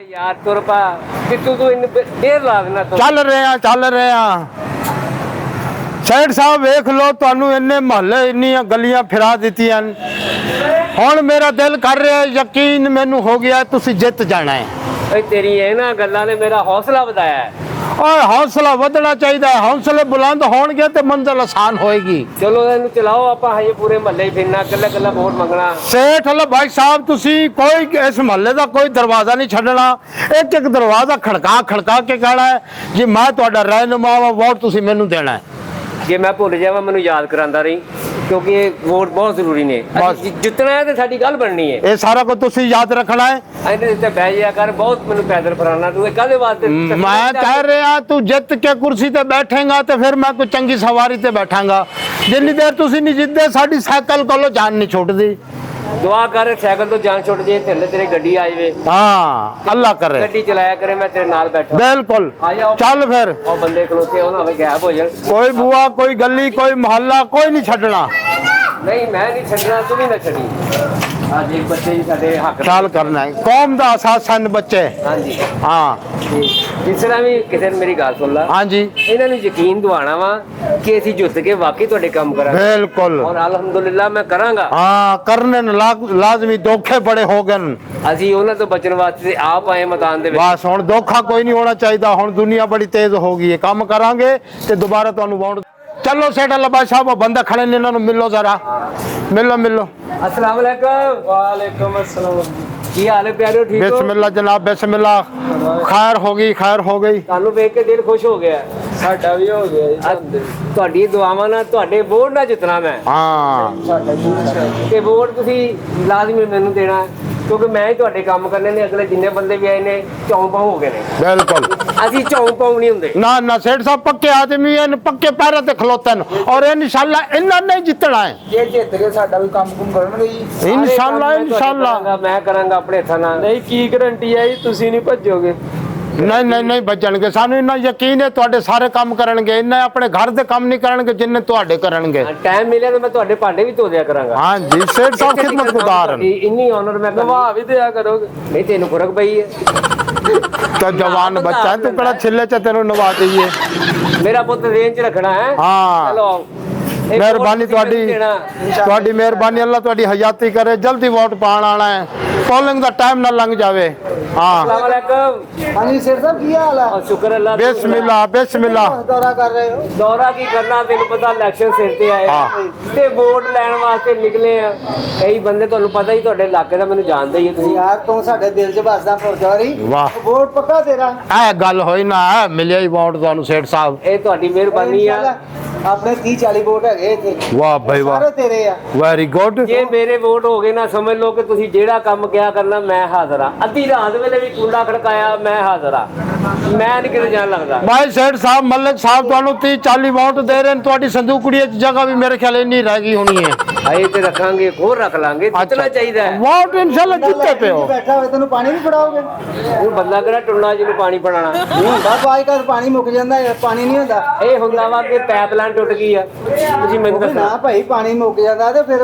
यार तुर पा कि तू इन देर ला देना तो चल रहे हैं सैड साहब वेख लो तुहानू इन्ने महल्ले इन्नियां गलियां फिरा दित्तियां हुण मेरा दिल कर रहा है यकीन मैनू हो गया तुसी जित जाना है। भाई तेरी ये ना गल्लां ने मेरा हौसला बढ़ाया है और हौसला ਵਧਣਾ ਚਾਹੀਦਾ है हौसले बुलंद होणगे ते मंजिल आसान होएगी। चलो इन्हू चलाओ आपां हजे पूरे महल्ले ही फिरना कल्ला कल्ला वोट मंगना। सेठ अल्लाह भाई साहब तुसी कोई इस महल्ले का कोई दरवाजा नहीं छड्डना एक एक दरवाजा खड़का के कहना है जी मैं तुहाडा रहनुमा वा वोट तुसी मैनू देना है। जे मैं भुल जावां मैनू याद करांदा रही क्योंकि वोट बहुत जरूरी ने जितना है तो साडी गल बननी है ये सारा कुछ तुसी याद रखना है। इन्हें ते बह जाया कर बहुत मैनू पैदल फराना तू काहदे वास्ते मैं कह रहा तू जित के कुर्सी ते बैठेगा तो फिर मैं कोई चंगी सवारी ते बैठांगा जिन्नी देर तुसी नहीं जिद्दे साडी साइकिल कोलों जान नहीं छुटदी। दुआ कर साइकिल तो जान छुट जाए तेरे गड्डी आ जाए। हाँ अल्लाह करे गड्डी चलाया करे मैं तेरे नाल बैठा बिल्कुल चल फिर और बंदे खलोते हो ना गैप हो जाए कोई बुआ कोई गली कोई मोहल्ला कोई नहीं छड्डना। नहीं मैं नहीं छड्डना तू भी ना छड्डी आज एक बच्चे ही साडे हक ख्याल करना है कौम दा असास सन बच्चे। हाँ जी हाँ जिस तरह भी किसी ने मेरी गल सुन ला हाँ जी इन्हां नूं यकीन दिवाना वा कि ਅਸੀਂ जुत के वाकई ਤੁਹਾਡੇ ਕੰਮ ਕਰਾਂਗੇ बिल्कुल और अल्हम्दुलिल्लाह मैं करांगा। हाँ करने लाजमी धोखे बड़े हो गए ਅਸੀਂ ਉਹਨਾਂ ਤੋਂ ਬਚਣ ਵਾਸਤੇ ਆਪ ਆਏ मैदान ਦੇ ਵਿੱਚ। बस हुण धोखा कोई नहीं होना चाहिए हुण दुनिया बड़ी तेज हो गई है काम करांगे ते दोबारा तुहानू वोट चलो सेठ अल्लाह भाई साहब बंदे खड़े ने इन्हां नूं मिलो जरा मिलो अस्सलाम वालेकुम। वालेकुम अस्सलाम की हाल है प्यारे ठीक हो? बिस्मिल्लाह जनाब बिस्मिल्लाह खैर हो गई ਤੁਹਾਨੂੰ ਵੇਖ ਕੇ ਦਿਲ ਖੁਸ਼ ਹੋ ਗਿਆ ਸਾਡਾ ਵੀ ਹੋ ਗਿਆ ਜੀ ਤੁਹਾਡੀ ਦੁਆਵਾਂ ਨਾਲ ਤੁਹਾਡੇ ਵੋਟ ਨਾਲ ਜਿੱਤਣਾ ਮੈਂ। हाँ ਤੇ ਵੋਟ ਤੁਸੀਂ ਲਾਜ਼ਮੀ ਮੈਨੂੰ ਦੇਣਾ ਕਿਉਂਕਿ ਮੈਂ ਹੀ ਤੁਹਾਡੇ ਕੰਮ ਕਰਨੇ ਨੇ ਅਗਲੇ ਜਿੰਨੇ ਬੰਦੇ ਵੀ ਆਏ ਨੇ ਚੌਂਪਾਂ ਹੋ ਗਏ ਨੇ बिल्कुल ਅਸੀਂ ਚੌਂਪਾਂ ਨਹੀਂ ਹੁੰਦੇ ना सेठ साहब पक्के आदमी हैं पक्के पैरों ते खलोते हैं और इंशाल्लाह इन्हां नहीं जितना है ये जित के साडा भी काम कुम करनगे जी इंशाल्लाह ਮੈਂ ਕਰਾਂਗਾ ਆਪਣੇ ਹੱਥਾਂ ਨਾਲ। नहीं की गारंटी है जी तुसी नहीं भजोगे नहीं बचणगे सानू इन्ना यकीन है तुहाडे सारे काम करनगे इन्ने अपने घर दे काम नहीं करनगे जिन्ने तुहाडे करनगे। टाइम मिले तो मैं ਤੁਹਾਡੇ ਭਾਂਡੇ ਵੀ ਧੋ ਦਿਆ ਕਰਾਂਗਾ। हाँ जी सेठ साहब खिदमत गुजार हैं ਇੰਨੀ ਆਨਰ ਮੈਂ नवा भी दिया करोगे ਨਹੀਂ ਤੈਨੂੰ ਫਰਕ ਪਈ ਹੈ तो जवान बच्चा है तू कड़ा छिले च तेनू नवा दईए। मेरा पुत रेंज रखना है। हाँ। चलो मेहरबानी तुहाडी मेहरबानी अल्लाह तुहाडी हयाती करे जल्दी वोट पाण आना है पोलिंग दा टाइम ना लंघ जावे। हाँ अस्सलाम वालेकुम। हाँ जी शेर साहब की हाल है और शुक्र अल्लाह दा। बिस्मिल्लाह दौरा कर रहे हो दौरा की करना तेन पता इलेक्शन सिर ते आए हाँ। ते वोट लैण वास्ते निकले आ कई बंदे ਤੁਹਾਨੂੰ पता ही ਤੁਹਾਡੇ ਇਲਾਕੇ ਦਾ ਮੈਨੂੰ ਜਾਣਦੇ ਹੀ ਤੁਸੀਂ यार तू साडे दिल च बसदा फौजदारी वाह वोट पक्का तेरा ए गल होई ना मिलिया ही वोट तुहानू सेठ साहब ਇਹ ਤੁਹਾਡੀ ਮਿਹਰਬਾਨੀ ਆ। अपने 30-40 वोट है इत्थे वाह भाई वाह सारे तेरे आ वेरी गुड ਜੇ ਮੇਰੇ ਵੋਟ ਹੋ ਗਏ ਨਾ ਸਮਝ ਲਓ ਕਿ ਤੁਸੀਂ ਜਿਹੜਾ ਕੰਮ ਕਿਹਾ ਕਰਨਾ ਮੈਂ ਹਾਜ਼ਰ ਆ। ਅੱਧੀ ਰਾਤ ਵੇਲੇ ਵੀ ਕੁੰਡਾ ਖੜਕਾਇਆ ਮੈਂ ਹਾਜ਼ਰ ਆ। ਮੈਂ ਨਹੀਂ ਕਿਤੇ ਜਾਣ ਲੱਗਦਾ। भाई सेठ साहब मलिक साहब तुहानू 30-40 वोट दे रहे हैं तुहाडी संदूकड़ी च जगह भी मेरे ख्याल इन्नी रह गई होनी है। ਆਏ ਤੇ ਰੱਖਾਂਗੇ ਹੋਰ ਰੱਖ ਲਾਂਗੇ ਜਿੱਤਣਾ ਚਾਹੀਦਾ ਹੈ। वोट इंशाल्लाह जितते पे हो। बैठा हुए तेन पानी भी पिलाओगे ਹੁਣ ਬੰਦਾ ਕਿਹੜਾ ਟੁੱਲਣਾ ਜਿਹਨੂੰ ਪਾਣੀ ਪਿਲਾਣਾ। नहीं हुंदा आजकल पानी मुक जांदा है पानी नहीं हुंदा ਇਹ ਹੁੰਦਾ ਵਾ ਕਿ ਪਾਈਪਲਾਈਨ ਟੁੱਟ ਗਈ ਆ ਤੁਸੀਂ ਮੈਨੂੰ ना ਦੱਸੋ। भाई पानी मुक जांदा ते फिर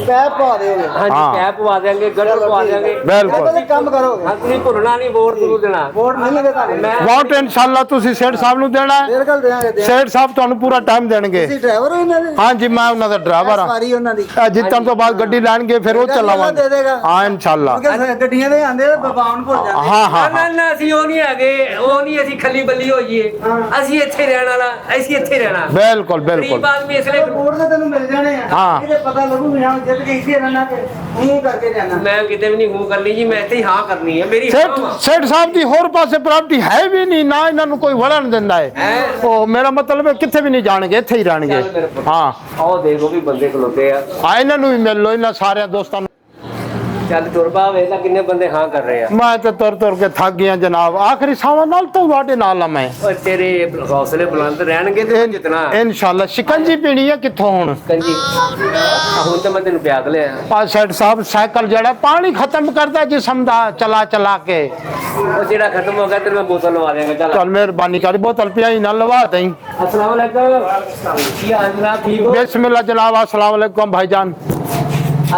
पैप पा देओगे ਹਾਂਜੀ हाँ। ਪੈਪ ਪਵਾ ਦੇਾਂਗੇ ਗਟਰ ਪਵਾ ਦੇਾਂਗੇ। बिल्कुल तो काम करोगे ਹਾਂ ਤੁਸੀਂ ਭੁੱਲਣਾ ਨਹੀਂ ਵੋਟ ਜ਼ਰੂਰ ਦੇਣਾ। वोट नहीं लगे ताले ਮੈਂ वोट इंशाल्लाह तुसी सेठ साहब नु देना है। बिल्कुल देंगे सेठ साहब तुहानू पूरा टाइम देणगे। ਤੁਸੀਂ ਡਰਾਈਵਰ ਹੋ ਇਹਨਾਂ ਦੇ हाँ जी मैं उन्हां दा ड्राइवर हां ਸਵਾਰੀ ਉਹਨਾਂ ਦੀ जितन तो बाद गड्डी लैणगे फिर वो चलावांगे। दे देगा हाँ इंशाल्लाह ਕਿਉਂਕਿ ਗੱਡੀਆਂ ਦੇ ਆਂਦੇ ਬਬਾਉਣ ਭੁੱਲ ਜਾਂਦੇ हाँ ਨਾ हाँ ਨਾ ਨਾ ਅਸੀਂ ਉਹ ਨਹੀਂ ਹੈਗੇ ਉਹ ਨਹੀਂ ਅਸੀਂ ਖੱਲੀ ਬੱਲੀ ਹੋ ਜਾਈਏ ਅਸੀਂ ਇੱਥੇ ਰਹਿਣ ਵਾਲਾ ਅਸੀਂ ਇੱਥੇ ਰਹਿਣਾ। बिल्कुल बिल्कुल ਗਰੀਬ ਆਦਮੀ ਇਸ ਲਈ ਵੋਟ ਤੇ ਤੈਨੂੰ ਮਿਲ ਜਾਣੇ ਆ ਹਾਂ। ਇਹਦੇ ਪਤਾ ਲੱਗੂ ਵੀ ਹਾਂ ਜਿੱਤ ਕੇ ਇੱਥੇ ਰਹਿਣਾ ਤੇ ਉਹ ਕਰਕੇ ਜਾਣਾ ਮੈਂ ਕਿਤੇ ਵੀ ਨਹੀਂ ਹੂੰ ਕਰਨੀ ਜੀ ਮੈਂ ਇੱਥੇ ਹੀ ਹਾਂ ਕਰਨੀ ਹੈ ਮੇਰੀ ਹਾਂ ਵਾ। सेठ साहब दी होर पासे प्रॉपर्टी है भी नहीं ना इन्हां नू कोई वड़न दिंदा है। ओ मेरा मतलब है किथे भी नहीं जाणगे इत्थे ही रहणगे। ਚੱਲ ਮੇਰੇ ਪੁੱਤ। हाँ ਆਹ ਦੇਖੋ ਵੀ ਬੰਦੇ ਖਲੋਤੇ ਆ। आ इन्हां नू भी मिल लो इन्हां सारे दोस्तां नू। ਚੱਲ ਤੁਰਬਾ ਵੇਖ ਲੈ ਕਿੰਨੇ ਬੰਦੇ ਹਾਂ ਕਰ ਰਹੇ ਆ। मैं तो तुर के थक गया जनाब आखिरी सावा नाल तो वाडे नाल मैं और तेरे हौसले बुलंद रहणਗੇ ਤੇ ਜਿੱਤਣਾ। इंशाल्लाह शिकंजी पीनी है कित्थों हुण। ਕੰਜੀ ਹੁਣ ਤਾਂ ਮੈਂ ਤੈਨੂੰ ਪਿਆਗ ਲਿਆ। आ सेठ साहब साइकिल जड़ा पानी खत्म करदा जिस्म दा चला के। ਉਹ ਜਿਹੜਾ ਖਤਮ ਹੋ ਗਿਆ ਤੈਨੂੰ ਮੈਂ ਬੋਤਲ ਲਵਾ ਦੇਵਾਂਗਾ। ਚੱਲ चल मेहरबानी कर बोतल पियाई ना लवा दई। अस्सलाम वालेकुम। ਕੀ ਹਾਲ ਜਨਾਬ ठीक हो? बिस्मिल्लाह जनाब अस्सलाम वालेकुम भाईजान।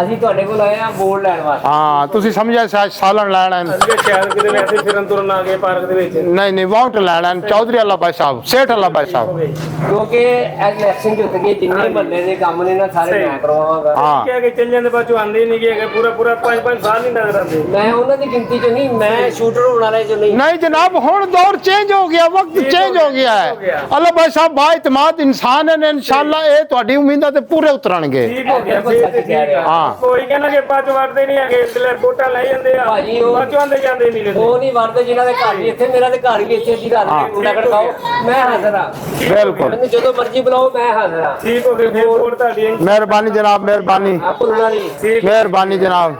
ਅਸੀਂ ਤੁਹਾਡੇ ਕੋਲ ਆਏ ਆ ਵੋਟ ਲੈਣ ਵਾਸਤੇ। ਹਾਂ ਤੁਸੀਂ ਸਮਝਿਆ ਸ਼ਾਇਦ ਸਾਲਣ ਲੈਣਾ ਹੈ। ਸ਼ਾਇਦ ਕਿਤੇ ਵੈਸੇ ਫਿਰਨ ਤੁਰਨ ਆ ਗਏ ਪਾਰਕ ਦੇ ਵਿੱਚ। ਨਹੀਂ ਨਹੀਂ ਵੋਟ ਲੈਣਾ ਹੈ। ਚੌਧਰੀ ਅੱਲਾ ਭਾਈ ਸਾਹਿਬ, ਸੇਠ ਅੱਲਾ ਭਾਈ ਸਾਹਿਬ। ਕਿਉਂਕਿ ਇਲੈਕਸ਼ਨ ਜਿੱਤ ਗਏ, ਜਿੰਨੇ ਮਹੱਲੇ ਦੇ ਕੰਮ ਨੇ ਨਾ ਸਾਰੇ ਮੈਂ ਕਰਵਾਵਾਂਗਾ। ਹਾਂ ਕਿਹਾ ਕਿ ਚੱਲ ਜਾਂਦੇ ਬਾਅਦ ਚੋਂ ਆਉਂਦੇ ਨਹੀਂ ਗਏ, ਪੂਰਾ 5 ਸਾਲ ਨਹੀਂ ਨਜ਼ਰ ਆਉਂਦੇ। ਮੈਂ ਉਹਨਾਂ ਦੀ ਗਿਣਤੀ ਚ ਨਹੀਂ, ਮੈਂ ਸ਼ੂਟਰ ਹੋਣ ਵਾਲੇ ਚ ਨਹੀਂ। नहीं जनाब हुण दौर चेंज हो गया, वक्त चेंज हो गया है। अल्लाह भाई साहब बाइतमाद इंसान है, इंशाल्लाह ये ਤੁਹਾਡੀ ਉਮੀਦਾਂ ਤੇ ਪੂਰੇ ਉਤਰਨਗੇ। ਠੀਕ ਹੋ ਗਿਆ ਹਾਂ ਕੋਈ ਕਹਿੰਦਾ ਕਿ ਬਾਅਦ ਚੋਂ ਵੜਦੇ ਨਹੀਂ ਹੈਗੇ, ਇਧਰ ਵੋਟਾਂ ਲੈ ਜਾਂਦੇ ਆ, ਭਾਜੀ ਉਹ ਬਾਅਦ ਚੋਂ ਆਉਂਦੇ ਜਾਂਦੇ ਨਹੀਂ ਲੈਂਦੇ। ਉਹ ਨਹੀਂ ਵਰਦੇ ਜਿਨ੍ਹਾਂ ਦੇ ਘਰ ਵੀ ਇੱਥੇ, ਮੇਰਾ ਤੇ ਘਰ ਵੀ ਇੱਥੇ, ਦੀ ਰਾਤ ਨੂੰ ਕੁੰਡਾ ਖੜਕਾਓ ਮੈਂ ਹਾਜ਼ਰ ਹਾਂ। ਬਿਲਕੁਲ ਮੈਨੂੰ ਜਦੋਂ ਮਰਜ਼ੀ ਬੁਲਾਓ ਮੈਂ ਹਾਜ਼ਰ ਹਾਂ। ਠੀਕ ਹੋ ਗਿਆ ਫਿਰ ਵੋਟ ਤੁਹਾਡੀ। ਮਿਹਰਬਾਨੀ ਜਨਾਬ, ਮਿਹਰਬਾਨੀ ਆਪ ਉਹਨਾਂ ਦੀ ਮਿਹਰਬਾਨੀ ਜਨਾਬ,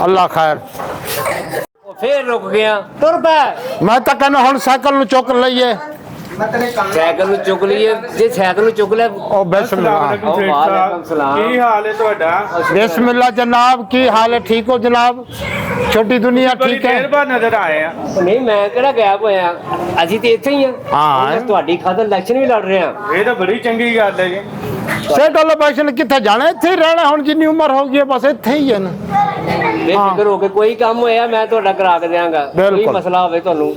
ਅੱਲਾ ਖੈਰ। ਫੇਰ ਰੁਕ ਗਿਆ, ਤੁਰ ਪੈ। ਮੈਂ ਤਾਂ ਕਹਿੰਦਾ ਹੁਣ ਸਾਈਕਲ ਨੂੰ ਚੁੱਕ ਲਈਏ। ਮੈਂ ਤੇਰੇ ਕੰਮ ਸਾਈਕਲ ਨੂੰ ਚੁੱਕ ਲਈਏ, ਜੇ ਸਾਈਕਲ ਨੂੰ ਚੁੱਕ ਲਿਆ ਉਹ ਬਿਸਮਿल्लाह ਵਾਲੇਕੁਮ ਸਲਾਮ। ਕੀ ਹਾਲ ਹੈ ਤੁਹਾਡਾ? बिस्मिल्लाह जनाब, की हाल है? ठीक हो जनाब? छोटी दुनिया ਬੜੀ ठीक ਦੇਰ है? ਬਾਅਦ ਨਜ਼ਰ ਆਏ ਆ। ਨਹੀਂ ਮੈਂ ਕਿਹੜਾ ਗਾਇਬ ਹੋਇਆ, ਅਸੀਂ ਤੇ ਇੱਥੇ ਹੀ ਆ। ਹਾਂ। ਤੁਹਾਡੀ ਖਾਤਰ ਇਲੈਕਸ਼ਨ ਵੀ ਲੜ ਰਹੇ ਆ। ਇਹ ਤਾਂ ਬੜੀ ਚੰਗੀ ਗੱਲ ਹੈ ਜੀ। सेठ वाला पैसे ने किथे जाना? ਇੱਥੇ ਹੀ ਰਹਿਣਾ ਹੁਣ, ਜਿੰਨੀ ਉਮਰ ਹੋ ਗਈ ਹੈ ਬਸ ਇੱਥੇ ਹੀ ਹੈ ਨਾ। ਬੇਫਿਕਰ ਹੋ ਕੇ ਕੋਈ ਕੰਮ ਹੋਇਆ ਮੈਂ ਤੁਹਾਡਾ ਕਰਾ ਕੇ ਦਿਆਂਗਾ। ਕੋਈ ਬਿਲਕੁਲ। ਮਸਲਾ ਹੋਵੇ ਤੁਹਾਨੂੰ,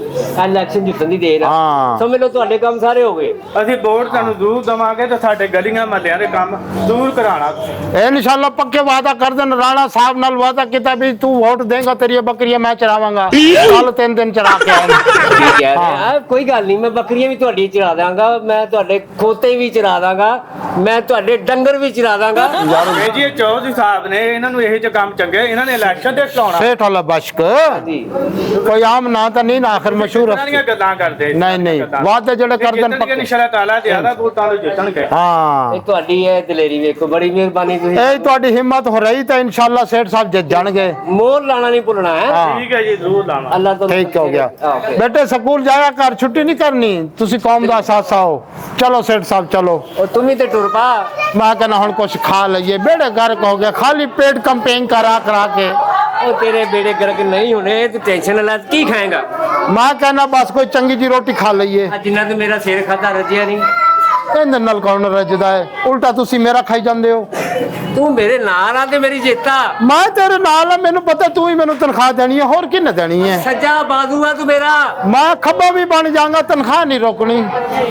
ਇਲੈਕਸ਼ਨ ਜਿੱਤਣ ਦੀ ਦੇਰ ਆ। ਹਾਂ। ਸਮਝ ਲਓ ਤੁਹਾਡੇ ਕੰਮ ਸਾਰੇ ਹੋ ਗਏ। ਅਸੀਂ ਵੋਟ ਤੁਹਾਨੂੰ ਜ਼ਰੂਰ ਦਵਾਂਗੇ ਤੇ ਸਾਡੇ ਗਲੀਆਂ ਮਹੱਲਿਆਂ ਦੇ ਕੰਮ ਜ਼ਰੂਰ ਕਰਾਣਾ ਤੁਸੀਂ। इंशाल्लाह पक्के वादा कर देना। राणा साहब नाल वादा किया भी तू वोट देगा, तेरी बकरियां मैं चरावांगा। कल 3 दिन चरा के आया। ਕੀ ਕਹਿ ਰਹੇ ਆ? ਕੋਈ ਗੱਲ ਨਹੀਂ, ਮੈਂ ਬੱਕਰੀਆਂ ਵੀ ਤੁਹਾਡੀ ਚਰਾ ਦਾਂਗਾ, ਮੈਂ ਤੁਹਾਡੇ ਖੋਤੇ ਵੀ ਚਰਾ ਦਾਂਗਾ, ਮੈਂ ਤੁਹਾਡੇ ਡੰਗਰ ਵੀ ਚਰਾ ਦਾਂਗਾ। ਇਹ ਜੀ ਇਹ ਚੌਧਰੀ ਸਾਹਿਬ ਨੇ, ਇਹਨਾਂ ਨੂੰ ਇਹ ਚ ਕੰਮ ਚੰਗੇ, ਇਹਨਾਂ ਨੇ ਇਲੈਕਸ਼ਨ ਦੇ ਚਲਾਉਣਾ। सेठ वाला बश्क ਜੀ कोई आम ना तो नहीं ना, आखिर मशहूर ਇਹਨਾਂ ਦੀਆਂ ਗੱਲਾਂ ਕਰਦੇ। नहीं नहीं वादे जड़े कर देन ਜਿੱਤਣਗੇ पक्के। ਇਨਸ਼ਾਅੱਲਾ ਤਾਲਾ, ਜ਼ਿਆਦਾ ਵੋਟਾਂ ਤੋਂ ਜਿੱਤਣਗੇ। हाँ ਇਹ ਤੁਹਾਡੀ ਇਹ ਦਲੇਰੀ ਵੇਖੋ, ਬੜੀ ਮਿਹਰਬਾਨੀ। ਤੁਸੀਂ ਇਹ ਤੁਹਾਡੀ ਹਿੰਮਤ ਹੋ ਰਹੀ ਤਾਂ ਇਨਸ਼ਾਅੱਲਾ ਸੇਠ ਸਾਹਿਬ ਜਿੱਤ ਜਾਣਗੇ। ਮੋਹਰ ਲਾਣਾ ਨਹੀਂ ਭੁੱਲਣਾ ਹੈ। ਹਾਂ। ਠੀਕ ਹੈ ਜੀ, ਜ਼ਰੂਰ ਲਾਵਾਂ। ਅੱਲਾਹ ਤੋਂ ठीक हो गया ਓਕੇ। बेटे, स्कूल जाया कर, छुट्टी नहीं करनी। तुसी कौम दा सासा हो। चलो सेठ साहब चलो। ਉਹ ਤੂੰ ਵੀ ਤੇ ਟੁਰ ਪਾ। मैं कहना हुण कुछ खा लइए, बेड़े गर्क हो गया खाली पेट कंपेन करा के। ਉਹ ਤੇਰੇ ਬੇੜੇ ਗਰਕ ਨਹੀਂ ਹੋਣੇ, ਤੂੰ ਟੈਨਸ਼ਨ ਲੈ। ਕੀ ਖਾਏਗਾ? मैं कहना बस कोई चंगी जी रोटी खा लइए। ਜਿੰਨਾ ਤੇ ਮੇਰਾ ਸਿਰ ਖਾਦਾ ਰੱਜਿਆ ਨਹੀਂ। कहंदे नल कौन रजदा है, उल्टा तुसी मेरा खाई जांदे हो। ਤੂੰ ਮੇਰੇ ਨਾਲ ਆ ਤੇ ਮੇਰੀ ਜਿੱਤਾ। मैं तेरे नाल हां, मैनू पता तू ही मैनू तनख्वाह देनी है, होर किन्ने देनी है? ਸੱਜਾ ਬਾਜ਼ੂ ਆ ਤੂੰ ਮੇਰਾ। मैं खब्बा भी बन जाऊंगा, तनख्वाह नहीं रोकनी।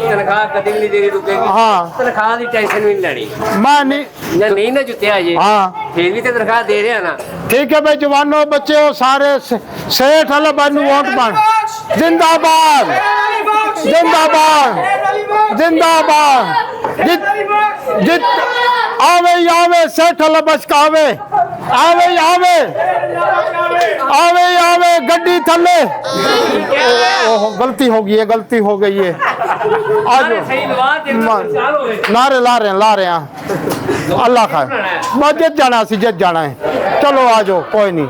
ਤਨਖਾਹ ਕਦੇ ਵੀ ਨਹੀਂ ਤੇਰੀ ਰੁਕੇਗੀ। हाँ ਤਨਖਾਹ ਦੀ ਟੈਨਸ਼ਨ ਵੀ ਨਹੀਂ ਲੈਣੀ। मैं नहीं। ਜਾਂ ਨਹੀਂ ਨਾ ਜੁੱਤਿਆ ਜੇ, हाँ ਫੇਰ ਵੀ ਤੇ ਤਨਖਾਹ ਦੇ ਰਿਹਾ ਨਾ। ठीक है भाई, जवानों बच्चे हो सारे, सेठ वाला बानू वोट पान। जिंदाबाद जिंदाबाद जिंदाबाद। जित आवे ही आवे, सेठ वाला बस का आवे, आवे ही आवे, आवे ही आवे। गड्डी थले। ओह गलती हो गई है, गलती हो गई है। आज ਸਹੀ ਲਵਾ ਤੇਰੇ ਨਾਲ ਚਾਲ ਹੋਵੇ। नारे ला रहे हैं। अल्लाह खैर, बस जित जाना सी, जित जाना है। चलो आ जाओ, कोई नहीं।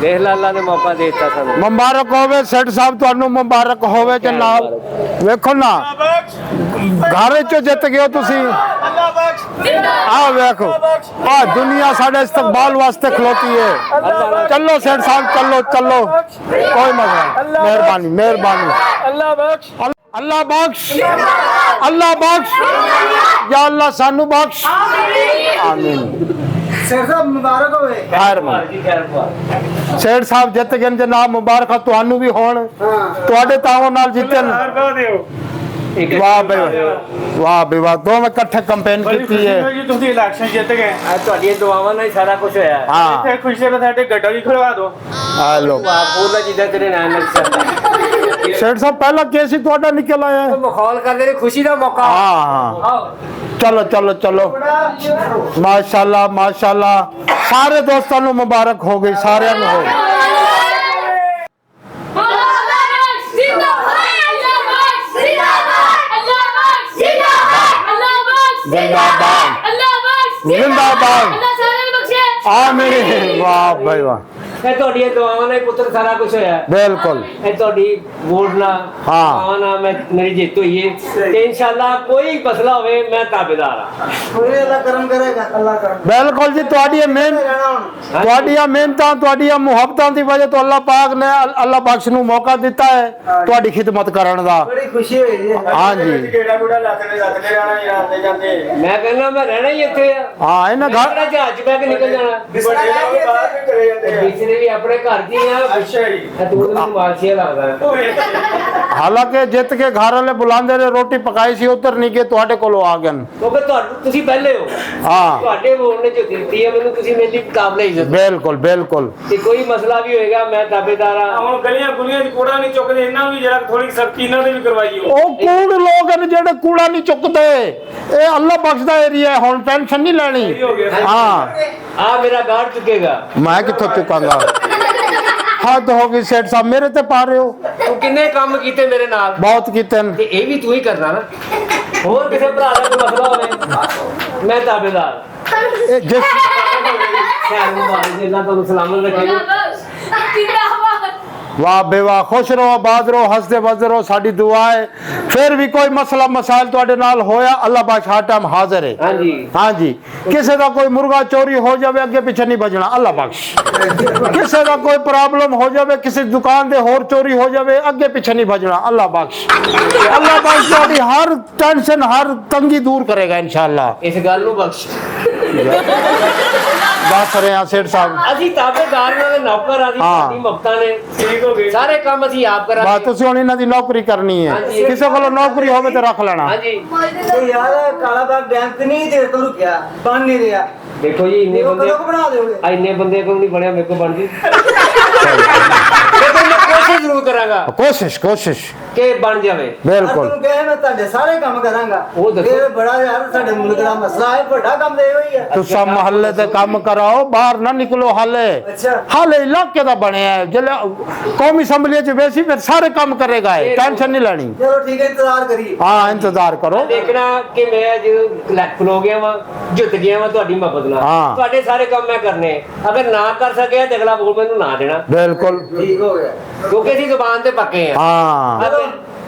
ਦੇਖ ਲਾ, ਅੱਲਾ ਨੇ ਮੌਕਾ ਦੇ ਦਿੱਤਾ ਸਾਨੂੰ। मुबारक होवे सेठ साहब, ਤੁਹਾਨੂੰ ਮੁਬਾਰਕ ਹੋਵੇ ਜਨਾਬ। ਵੇਖੋ ਨਾ ਘਰ ਚੋਂ ਜਿੱਤ ਗਏ ਹੋ ਤੁਸੀਂ। ਆ ਵੇਖੋ, ਆ ਦੁਨੀਆ ਸਾਡੇ ਇਸਤਕਬਾਲ ਵਾਸਤੇ ਖਲੋਤੀ ਹੈ। चलो सेठ साहब, चलो चलो, कोई मसला नहीं। मेहरबानी मेहरबानी। ਅੱਲਾ ਬਖਸ਼। अल्लाह बख्श, अल्लाह बख्श, या अल्लाह सानू बख्श। आमीन। ਸਿਰ ਸਾਹਿਬ ਮੁਬਾਰਕ ਹੋਵੇ। खैर मान ਜੀ ਖੈਰ ਪਾ। सेठ साहब जित गए जनाब, मुबारक ਤੁਹਾਨੂੰ ਵੀ ਹੋਣ। ਤੁਹਾਡੇ ਤਾਵਨ ਨਾਲ ਜਿੱਤਣ। ਹਰ ਕੋ ਦਿਓ। ਵਾਹ ਬਈ ਵਾਹ ਬਈ ਵਾਹ, ਦੋਵੇਂ ਇਕੱਠੇ ਕੰਪੇਨ ਬੜੀ ਕੀਤੀ ਖੁਸ਼ੀ ਹੈ। ਹੋਈ ਜੀ, ਤੁਸੀਂ ਇਲੈਕਸ਼ਨ ਜਿੱਤ ਗਏ। ਆ ਤੁਹਾਡੀਆਂ ਦੁਆਵਾਂ ਨਾਲ ਹੀ ਸਾਰਾ ਕੁਝ ਹੋਇਆ ਹੈ। ਹਾਂ ਇੱਥੇ ਖੁਸ਼ੀ ਨਾਲ ਸਾਡੇ ਗੱਡਾ ਵੀ ਖੜਵਾ ਦਿਓ। ਆ ਲੋ ਉਹਦਾ ਜਿੱਦਾਂ ਤੇਰੇ ਨਾਲ ਲੱਗ ਸਕਦਾ। ਸੇਠ ਸਾਹਿਬ, ਪਹਿਲਾ ਕੇਸ ਹੀ ਤੁਹਾਡਾ ਨਿਕਲ ਆਇਆ ਹੈ। ਮਖੌਲ ਕਰਦੇ ਨੇ, ਖੁਸ਼ੀ ਦਾ ਮੌਕਾ। ਹਾਂ ਹਾਂ, ਆਓ ਚਲੋ ਚਲੋ ਚਲੋ, ਮਾਸ਼ਾਅੱਲਾ ਮਾਸ਼ਾਅੱਲਾ। ਸਾਰੇ ਦੋਸਤਾਂ ਨੂੰ ਮੁਬਾਰਕ ਹੋ ਗਈ, ਸਾਰਿਆਂ ਨੂੰ ਹੋ ਗਈ। जिंदाबाद जिंदाबाद। आमीन। वाह भाई वाह। ਇਹ ਤੁਹਾਡੀਆਂ ਦੁਆਵਾਂ ਨਾਲ ਹੀ ਪੁੱਤਰ ਸਾਰਾ ਕੁਝ ਹੋਇਆ। ਬਿਲਕੁਲ ਇਹ ਤੁਹਾਡੀ ਵੋਟ ਨਾਲ ਦੁਆਵਾਂ ਨਾਲ ਮੇਰੀ ਜਿੱਤ ਹੋਈ ਹੈ ਤੇ ਇਨਸ਼ਾਅੱਲਾ ਕੋਈ ਮਸਲਾ ਹੋਵੇ ਮੈਂ ਤਾਬੇਦਾਰ ਹਾਂ। ਉਹਨੇ ਅੱਲਾ ਕਰਮ ਕਰੇਗਾ, ਅੱਲਾ ਕਰਮ ਬਿਲਕੁਲ ਜੀ, ਤੁਹਾਡੀਆਂ ਮਿਹਨਤਾਂ ਤੁਹਾਡੀਆਂ ਮੁਹੱਬਤਾਂ ਦੀ ਵਜ੍ਹਾ ਤੋਂ ਅੱਲਾਹ ਪਾਕ ਨੇ ਅੱਲਾਹ ਬਖਸ਼ ਨੂੰ ਮੌਕਾ ਦਿੱਤਾ ਹੈ ਤੁਹਾਡੀ ਖਿਦਮਤ ਕਰਨ ਦਾ। ਬੜੀ ਖੁਸ਼ੀ ਹੋਈ ਜੀ। ਹਾਂਜੀ ਮੈਂ ਕਹਿੰਦਾ ਮੈਂ ਰਹਿਣਾ ਹੀ ਇੱਥੇ ਆ। ਹਾਂ ਇਹਨਾਂ ਮੈਂ ਘਰ ਕਿਹੜਾ ਜਹਾਜ਼ 'ਚ ਬਹਿ ਕੇ ਨਿਕਲ ਜਾਣਾ। ਪਿਛਲੇ ਵੀ ਆਪਣੇ ਘਰ ਦੀ ਆ। ਅੱਛਾ ਜੀ। ਤੂੰ ਮੈਨੂੰ ਮਾਲਸ਼ੀਆ ਲੱਗਦਾ। ਹਾਲਾਂਕਿ ਜਿੱਤ ਕੇ ਘਰ ਵਾਲੇ ਬੁਲਾਉਂਦੇ ਨੇ, ਰੋਟੀ ਪਕਾਈ ਸੀ ਉਧਰ ਨਹੀਂ ਗਏ, ਤੁਹਾਡੇ ਕੋਲੋਂ ਆ ਗਏ। ਕਿਉਂਕਿ ਤੁਸੀਂ ਪਹਿਲੇ ਹੋ। ਹਾਂ ਤੁਹਾਡੇ ਵੋਟ ਨੇ ਜੋ ਦਿੱਤੀ ਹੈ ਮੈਨੂੰ, ਤੁਸੀਂ ਮੇਰੀ ਮੁਕਾਬਲੇ ਇੱਜ਼ਤ ਬਿਲਕੁਲ ਬਿਲਕੁਲ। ਤੇ ਕੋਈ ਮਸਲਾ ਵੀ ਹੋਏਗਾ ਮੈਂ ਤਾਬੇਦਾਰ ਆ। ਹੁਣ ਗਲੀਆਂ ਗੁਲੀਆਂ 'ਚ ਕੂੜਾ ਨਹੀਂ ਚੁੱਕਦੇ, ਇਹਨਾਂ ਵੀ ਜਰਾ ਥੋੜੀ ਸਖਤੀ ਇਹਨਾਂ ਦੇ ਵੀ ਕਰਵਾਈਓ। ਉਹ ਕੂੜ ਲੋਕ ਨੇ ਜਿਹੜੇ ਕੂੜਾ ਨਹੀਂ ਚੁੱਕਦੇ, ਇਹ ਅੱਲਾਹ ਬਖਸ਼ਦਾ ਏਰੀਆ, ਹੁਣ ਟੈਨਸ਼ਨ ਨਹੀਂ ਲੈਣੀ। ਹਾਂ ਆ ਮੇਰਾ ਗਾਰਡ ਚੁੱਕੇਗਾ। ਮੈਂ ਕਿੱਥੋਂ ਚੁੱਕਾਂਗਾ? ਹੱਦ ਹੋ ਗਈ ਸੇਠ ਸਾਹਿਬ, ਮੇਰੇ ਤੇ ਪਾ ਰਹੇ ਹੋ। ਤੂੰ ਕਿੰਨੇ ਕੰਮ ਕੀਤੇ ਮੇਰੇ ਨਾਲ, ਬਹੁਤ ਕੀਤੇ ਨੇ। ਤੇ ਇਹ ਵੀ ਤੂੰ ਹੀ ਕਰਨਾ ਨਾ। ਹੋਰ ਕਿਸੇ ਭਰਾ ਦਾ ਕੋਈ ਮਸਲਾ ਹੋਵੇ ਮੈਂ ਤਾਬੇਦਾਰ। ਇਹ ਜਿਸ ਖੈਰ ਮੁਬਾਰਕ ਜੀ, ਅੱਲਾਹ ਤੁਹਾਨੂੰ ਸਲਾਮਤ ਰੱਖੇ। ਵਾਹ ਬੇਵਾ, ਖੁਸ਼ ਰਹੋ, ਆਬਾਦ ਰਹੋ, ਹੱਸਦੇ ਵਸਦੇ ਰਹੋ, ਸਾਡੀ ਦੁਆ ਹੈ। ਫਿਰ ਵੀ ਕੋਈ ਮਸਲਾ ਮਸਾਇਲ ਤੁਹਾਡੇ ਨਾਲ ਹੋਇਆ, ਅੱਲਾਹ ਬਾਦਸ਼ਾਹ ਟਾਈਮ ਹਾਜ਼ਰ ਹੈ। ਹਾਂਜੀ ਹਾਂਜੀ, ਕਿਸੇ ਦਾ ਕੋਈ ਮੁਰਗਾ ਚੋਰੀ ਹੋ ਜਾਵੇ ਅੱਗੇ ਪਿੱਛੇ ਨਹੀਂ ਭਜਣਾ, ਅੱਲਾਹ ਬਖਸ਼। ਕਿਸੇ ਦਾ ਕੋਈ ਪ੍ਰੋਬਲਮ ਹੋ ਜਾਵੇ, ਕਿਸੇ ਦੁਕਾਨ ਦੇ ਹੋਰ ਚੋਰੀ ਹੋ ਜਾਵੇ ਅੱਗੇ ਪਿੱਛੇ ਨਹੀਂ ਭਜਣਾ, ਅੱਲਾਹ ਬਖਸ਼। ਅੱਲਾਹ ਬਖਸ਼ ਤੁਹਾਡੀ ਹਰ ਟੈਨਸ਼ਨ ਹਰ ਤੰਗੀ ਦੂਰ ਕਰੇਗਾ ਇਨਸ਼ਾਅੱਲਾ। ਇਸ ਗੱਲ ਨੂੰ ਬਖਸ਼। ਦੱਸ ਰਹੇ ਹਾਂ ਸੇਠ ਸਾਹਿਬ। ਅਸੀਂ ਤਾਬੇਦਾਰ ਦੇ ਨੌਕਰ ਆ। ਸਾਡੀ ਮੁਫਤਾਂ ਨੇ ਠੀਕ ਹੋ ਗਏ, ਸਾਰੇ ਕੰਮ ਅਸੀਂ ਆਪ ਬਸ ਕਰਾਂਗੇ। ਤੁਸੀਂ ਹੁਣ ਇਹਨਾਂ ਦੀ ਨੌਕਰੀ ਕਰਨੀ ਹੈ, ਕਿਸੇ ਕੋਲੋਂ ਨੌਕਰੀ ਹੋਵੇ ਤੇ ਰੱਖ ਲੈਣਾ। ਹਾਂਜੀ ਤੇ ਯਾਰ ਕਾਲਾ ਬਾਗ ਡੈਮ ਤੇ ਨਹੀਂ ਦੇਰ ਤੋਂ ਰੁਕਿਆ, ਬਣ ਨਹੀਂ ਰਿਹਾ। ਦੇਖੋ ਜੀ, ਇੰਨੇ ਉਹ ਬੰਦੇ ਕਦੋਂ ਬਣਾ ਦਿਓਗੇ? ਇੰਨੇ ਬੰਦੇ ਕੋਲ ਨਹੀਂ ਬਣਿਆ, ਮੇਰੇ ਕੋਲ ਬਣ ਜੀ। ਲੇਕਿਨ ਮੈਂ ਕੋਸ਼ਿਸ਼ ਜ਼ਰੂਰ ਕਰਾਂਗਾ ਕੋਸ਼ਿਸ਼ ਕਿ ਬਣ ਜਾਵੇ। ਬਿਲਕੁਲ। ਤੁਹਾਨੂੰ ਕਿਹਾ ਮੈਂ ਤੁਹਾਡੇ ਸਾਰੇ ਕੰਮ ਕਰਾਂਗਾ। ਉਹ ਦੱਸੋ। ਇਹ ਬੜਾ ਯਾਰ ਸਾਡੇ ਮੁਲਕ ਦਾ ਮਸਲਾ ਹੈ, ਵੱਡਾ ਕੰਮ ਤੇ ਇਹੋ ਹੀ ਹੈ। ਤੁਸੀਂ ਮਹੱਲੇ ਤੇ ਕੰਮ ਕਰਾਓ, ਬਾਹਰ ਨਾ ਨਿਕਲੋ। ਹਾਲੇ ਅੱਛਾ। ਇਲਾਕੇ ਦਾ ਬਣਿਆ ਹੈ, ਜਿਹੜੇ ਕੌਮੀ ਅਸੈਂਬਲੀ ਚ ਵੈਸੀ ਫਿਰ ਸਾਰੇ ਕੰਮ ਕਰੇਗਾ, ਟੈਨਸ਼ਨ ਨਹੀਂ ਲੈਣੀ। ਚਲੋ ਠੀਕ ਹੈ, ਇੰਤਜ਼ਾਰ ਕਰੀਏ। ਹਾਂ ਇੰਤਜ਼ਾਰ ਕਰੋ। ਦੇਖਣਾ ਕਿ ਮੈਂ ਜਦੋਂ ਖਲੋ ਗਿਆ ਵਾਂ, ਜਿੱਤ ਗਿਆ ਵਾਂ ਤੁਹਾਡੀ ਮਦਦ ਨਾਲ। ਹਾਂ। ਤੁਹਾਡੇ ਸਾਰੇ ਕੰਮ ਮੈਂ ਕਰਨੇ। ਅਗਰ ਨਾ ਕਰ ਸਕਿਆ ਤੇ ਅਗਲਾ ਬੋਲ ਮੈਨੂੰ ਨਾ ਦੇਣਾ, ਬਿਲਕੁਲ। ਠੀਕ ਹੋ ਗਿਆ। ਕਿਉਂਕਿ ਅਸੀਂ ਜ਼ੁਬਾਨ ਤੇ ਪੱਕੇ ਆ। ਹਾਂ ਚਲੋ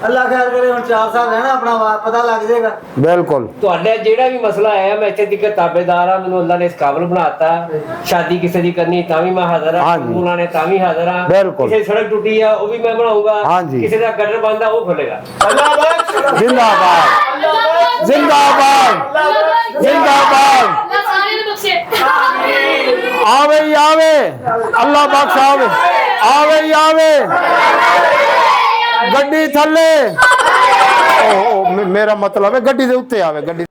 ਅੱਲਾ ਖੈਰ ਕਰੇ, ਹੁਣ 4 ਸਾਲ ਰਹਿਣਾ ਆਪਣਾ, ਪਤਾ ਲੱਗ ਜਾਏਗਾ। ਬਿਲਕੁਲ। ਤੁਹਾਡਾ ਜਿਹੜਾ ਵੀ ਮਸਲਾ ਆਇਆ ਮੈਂ ਇੱਥੇ ਤੱਕ ਤਾਬੇਦਾਰ ਆ। ਮੈਨੂੰ ਅੱਲਾ ਨੇ ਇਸ ਕਾਬਲ ਬਣਾਤਾ। ਸ਼ਾਦੀ ਕਿਸੇ ਦੀ ਕਰਨੀ ਤਾਂ ਵੀ ਮੈਂ ਹਾਜ਼ਰ ਆ, ਹਾਂਜੀ। ਉਹਨਾਂ ਨੇ ਤਾਂ ਵੀ ਹਾਜ਼ਰ ਆ। ਬਿਲਕੁਲ। ਕਿਸੇ ਸੜਕ ਟੁੱਟੀ ਆ ਉਹ ਵੀ ਮੈਂ ਬਣਾਉਂਗਾ। ਹਾਂਜੀ। ਕਿਸੇ ਦਾ ਗਟਰ ਬੰਦ ਆ ਉਹ ਖੋਲੇਗਾ। ਜਿੰਦਾਬਾਦ ਜਿੰਦਾਬਾਦ ਜਿੰਦਾਬਾਦ। ਆਵੇ ਹੀ ਆਵੇ, ਅੱਲਾਹ ਬਖਸ਼ ਆਵੇ, ਆਵੇ ਹੀ ਆਵੇ। ਗੱਡੀ ਥੱਲੇ, ਮੇਰਾ ਮਤਲਬ ਹੈ ਗੱਡੀ ਦੇ ਉੱਤੇ ਆਵੇ। ਗੱਡੀ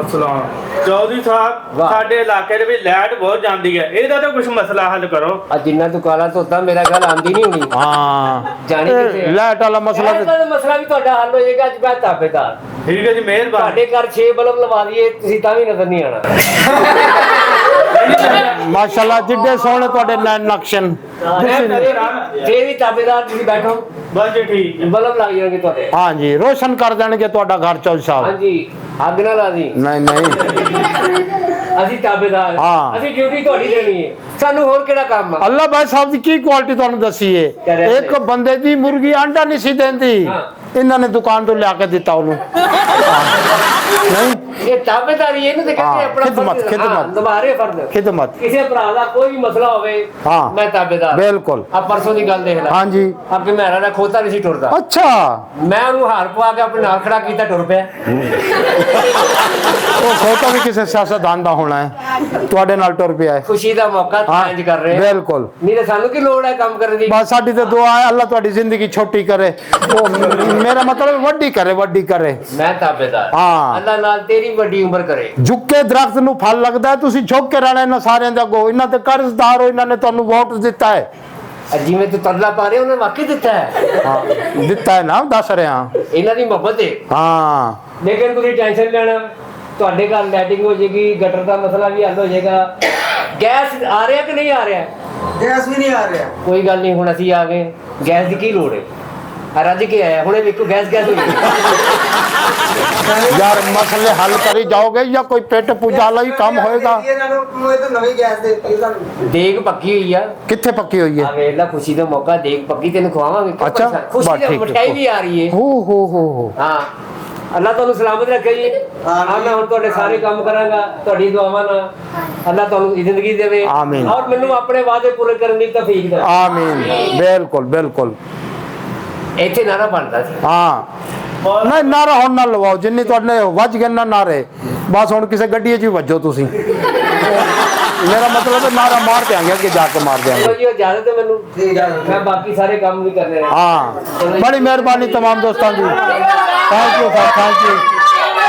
ਅਸਲਾਮ ਚੌਧਰੀ ਸਾਹਿਬ, ਸਾਡੇ ਇਲਾਕੇ ਦੇ ਵਿੱਚ ਲਾਈਟ ਬਹੁਤ ਜਾਂਦੀ ਹੈ, ਇਹਦਾ ਤਾਂ ਕੁਝ ਮਸਲਾ ਹੱਲ ਕਰੋ। ਆ ਜਿੰਨਾ ਤੂੰ ਕਾਲਾ ਧੋਤਾ ਮੇਰਾ ਗੱਲ ਆਂਦੀ ਨਹੀਂ ਹੋਣੀ। ਹਾਂ ਜਾਣੀ ਕਿੱਥੇ ਆ? ਲਾਈਟ ਵਾਲਾ ਮਸਲਾ ਲਾਈਟ ਵਾਲਾ ਮਸਲਾ ਵੀ ਤੁਹਾਡਾ ਹੱਲ ਹੋ ਜਾਏਗਾ। ਅੱਜ ਮੈਂ ਤਾਬੇਦਾਰ। ਠੀਕ ਹੈ ਜੀ, ਮਿਹਰਬਾਨੀ। ਤੁਹਾਡੇ ਘਰ 6 ਬਲਬ ਲਵਾ ਦਈਏ ਤੁਸੀਂ ਤਾਂ ਵੀ ਨਜ਼ਰ ਨਹੀਂ ਆਣਾ। ਮਾਸ਼ਾਅੱਲਾ, ਜਿੱਡੇ ਸੋਹਣੇ ਤੁਹਾਡੇ ਨਕਸ਼ਨ। ਜੇ ਵੀ ਤਾਬੇਦਾਰ ਤੁਸੀਂ ਬੈਠੋ, ਬਸ ਜੀ ਠੀਕ ਹੈ। ਬਲਬ ਲੱਗ ਜਾਣਗੇ ਤੁਹਾਡੇ। ਹਾਂਜੀ, ਰੋਸ਼ਨ ਕਰ ਦੇਣਗੇ ਤੁਹਾਡਾ ਘਰ ਚੌਧਰੀ ਸਾਹਿਬ। ਹਾਂਜੀ, ਅੱਗ ਨਾ ਲਾ ਦੀ। ਨਹੀਂ ਅਸੀਂ ਤਾਬੇਦਾਰ, ਹਾਂ। ਅਸੀਂ ਡਿਊਟੀ ਤੁਹਾਡੀ ਦੇਣੀ ਹੈ। ਸਾਨੂੰ ਹੋਰ ਕਿਹੜਾ ਕੰਮ ਆ? ਅੱਲਾਹ ਭਾਈ ਸਾਹਿਬ ਦੀ ਕੀ ਕੁਆਲਿਟੀ ਤੁਹਾਨੂੰ ਦੱਸੀ ਏ? ਇੱਕ ਬੰਦੇ ਦੀ ਮੁਰਗੀ ਆਂਡਾ ਨਹੀਂ ਸੀ ਦਿੰਦੀ, ਇਹਨਾਂ ਨੇ ਦੁਕਾਨ ਤੋਂ ਲਿਆ ਕੇ ਦਿੱਤਾ ਉਹਨੂੰ। ਨਹੀਂ, ਇਹ ਤਾਬੇਦਾਰੀ ਇਹਨੂੰ ਤੇ ਕਹਿੰਦੇ ਆਪਣਾ ਖਿਦਮਤ ਦੁਬਾਰੇ ਫਰਜ਼। ਖਿਦਮਤ। ਕਿਸੇ ਭਰਾ ਦਾ ਕੋਈ ਵੀ ਮਸਲਾ ਹੋਵੇ ਮੈਂ ਤਾਬੇਦਾਰ। ਬਿਲਕੁਲ। ਆ ਪਰਸੋਂ ਦੀ ਗੱਲ ਦੇਖ ਲੈ। ਹਾਂਜੀ। ਅੱਗੇ ਮੇਰਾ ਦਾ ਖੋਤਾ ਨਹੀਂ ਸੀ ਟੁਰਦਾ। ਅੱਛਾ। ਮੈਂ ਉਹਨੂੰ ਹਾਰ ਪਵਾ ਕੇ ਆਪਣੇ ਨਾਲ ਖੜਾ ਕੀਤਾ, ਟੁਰ ਪਿਆ। ਉਹ ਖੋਤਾ ਵੀ ਕਿਸੇ ਸਿਆਸਤਦਾਨ ਦਾ ਹੋਣਾ ਹੈ, ਤੁਹਾਡੇ ਨਾਲ ਟੁਰ ਪਿਆ ਹੈ। ਖੁਸ਼ੀ ਦਾ ਮੌਕਾ ਚੇਂਜ ਕਰ ਰਹੇ। ਬਿਲਕੁਲ। ਨਹੀਂ ਤਾਂ ਸਾਨੂੰ ਕੀ ਲੋੜ ਹੈ ਕੰਮ ਕਰਨ ਦੀ? ਬਸ ਸਾਡੀ ਤੇ ਦੁਆ ਹੈ ਅੱਲਾਹ ਤੁਹਾਡੀ ਜ਼ਿੰਦਗੀ ਛੋਟੀ ਕਰੇ, ਉਹ ਮੇਰਾ ਮਤਲਬ ਵੱਡੀ ਕਰੇ। ਮੈਂ ਤਾਬੇਦਾਰ। ਹਾਂ। ਅੱਲਾਹ ਨਾਲ ਤੇਰੀ ਵੱਡੀ ਉਮਰ ਕਰੇ। ਝੁੱਕੇ ਦਰਖਤ ਨੂੰ ਫਲ ਲੱਗਦਾ, ਤੁਸੀਂ ਝੁੱਕ ਕੇ ਰਹਿਣਾ ਇਹਨਾਂ ਸਾਰਿਆਂ ਦੇ ਅੱਗੋਂ। ਇਹਨਾਂ ਤੇ ਕਰਜ਼ਦਾਰ ਹੋ, ਇਹਨਾਂ ਨੇ ਤੁਹਾਨੂੰ ਵੋਟ ਦਿੱਤਾ ਹੈ। ਜਿਵੇਂ ਤੂੰ ਤਰਲਾ ਪਾ ਰਿਹਾ ਉਹਨੇ ਵਾਕਈ ਦਿੱਤਾ ਹੈ। ਹਾਂ ਦਿੱਤਾ ਹੈ ਨਾ, ਦੱਸ ਰਿਹਾ। ਇਹਨਾਂ ਦੀ ਮੁਹੱਬਤ ਹੈ। ਹਾਂ ਲੇਕਿਨ ਤੁਸੀਂ ਟੈਨਸ਼ਨ ਲੈਣਾ, ਤੁਹਾਡੇ ਘਰ ਲਾਈਟਿੰਗ ਹੋ ਜਾਏਗੀ, ਗਟਰ ਦਾ ਮਸਲਾ ਵੀ ਹੱਲ ਹੋ ਜਾਏਗਾ। ਗੈਸ ਆ ਰਿਹਾ ਕਿ ਨਹੀਂ ਆ ਰਿਹਾ? ਗੈਸ ਵੀ ਨਹੀਂ ਆ ਰਿਹਾ। ਕੋਈ ਗੱਲ ਨਹੀਂ, ਹੁਣ ਅਸੀਂ ਆ ਗਏ। ਗੈਸ ਦੀ ਕੀ ਲੋੜ ਹੈ? ਰੱਜ ਕੇ ਆਇਆ ਹੁਣੇ ਵੇਖੋ ਗੈਸ ਹੋਈ ਯਾਰ ਮਸਲੇ ਹੱਲ ਕਰੀ ਜਾਓਗੇ ਜਾਂ ਕੋਈ ਪੇਟ ਪੂਜਾ ਲਈ ਕੰਮ ਹੋਏਗਾ? ਇਹਨਾਂ ਨੂੰ ਤੂੰ ਇਹ ਤਾਂ ਨਵੀਂ ਗੈਸ ਦੇ ਦਿੱਤੀ ਸਾਨੂੰ। ਦੇਗ ਪੱਕੀ ਹੋਈ ਆ। ਕਿੱਥੇ ਪੱਕੀ ਹੋਈ ਆ ਹੈ? ਵੇਖ ਲੈ ਖੁਸ਼ੀ ਦਾ ਮੌਕਾ, ਦੇਗ ਪੱਕੀ ਤੈਨੂੰ ਖਵਾਵਾਂਗੇ। ਕਿਉਂ ਅੱਛਾ, ਪਰੇਸ਼ਾਨ? ਖੁਸ਼ੀ ਬਸ ਦੀ ਠੀਕ ਹੈ। ਮਠਿਆਈ ਵੀ ਆ ਰਹੀ ਹੈ। ਹੋ ਹਾਂ ਅੱਲਾਹ ਤੁਹਾਨੂੰ ਸਲਾਮਤ ਰੱਖੇ ਜੀ। ਹਾਂ ਮੈਂ ਹੁਣ ਤੁਹਾਡੇ ਸਾਰੇ ਕੰਮ ਕਰਾਂਗਾ ਤੁਹਾਡੀ ਦੁਆਵਾਂ ਨਾਲ। ਅੱਲਾਹ ਤੁਹਾਨੂੰ ਜ਼ਿੰਦਗੀ ਦੇਵੇ ਆਮੀਨ। ਔਰ ਮੈਨੂੰ ਆਪਣੇ ਵਾਅਦੇ ਪੂਰੇ ਕਰਨ ਦੀ ਤੌਫੀਕ ਦੇ। ਆਮੀਨ। ਬਿਲਕੁਲ ਬਿਲਕੁਲ। ਇੱਥੇ ਨਾਰਾ ਬਣਦਾ ਸੀ। ਹਾਂ ਨਹੀਂ ਨਾਰਾ ਹੁਣ ਨਾ ਲਵਾਓ, ਜਿੰਨੀ ਤੁਹਾਡੇ ਵੱਜ ਗਏ ਨਾ ਨਾਰੇ, ਬਸ ਹੁਣ ਕਿਸੇ ਗੱਡੀ 'ਚ ਵੀ ਵੱਜੋ ਤੁਸੀਂ। ਮੇਰਾ ਮਤਲਬ ਹੈ ਨਾਰਾ ਮਾਰ ਦਿਆਂਗੇ, ਅੱਗੇ ਜਾ ਕੇ ਮਾਰ ਚਲੋ ਦਿਆਂਗੇ। ਜੀ ਇਜਾਜ਼ਤ ਹੈ ਮੈਨੂੰ। ਠੀਕ ਹੈ। ਮੈਂ ਬਾਕੀ ਸਾਰੇ ਕੰਮ ਵੀ ਕਰਨੇ ਨੇ। हाँ बड़ी मेहरबानी तमाम दोस्तों की। Thank you sir, thank you,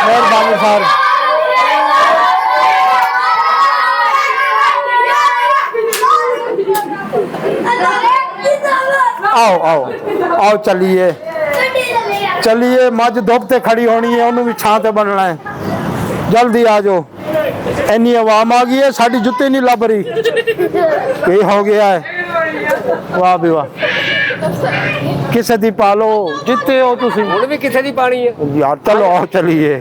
मेहरबानी सर। आओ आओ आओ चलिए चलिए, मज धुप ते खड़ी होनी है, उन्होंने भी छां ते बनना है। जल्दी आ जाओ, इन्नी आवाम आ गई है, साड़ी जुत्ती नहीं लभ रही। ये हो गया है, वाह भी वाह। किसे दी पालो जितने हो तुसी। ਹੁਣ ਵੀ ਕਿਸੇ ਦੀ ਪਾਣੀ ਹੈ यार चलो आओ चलिए।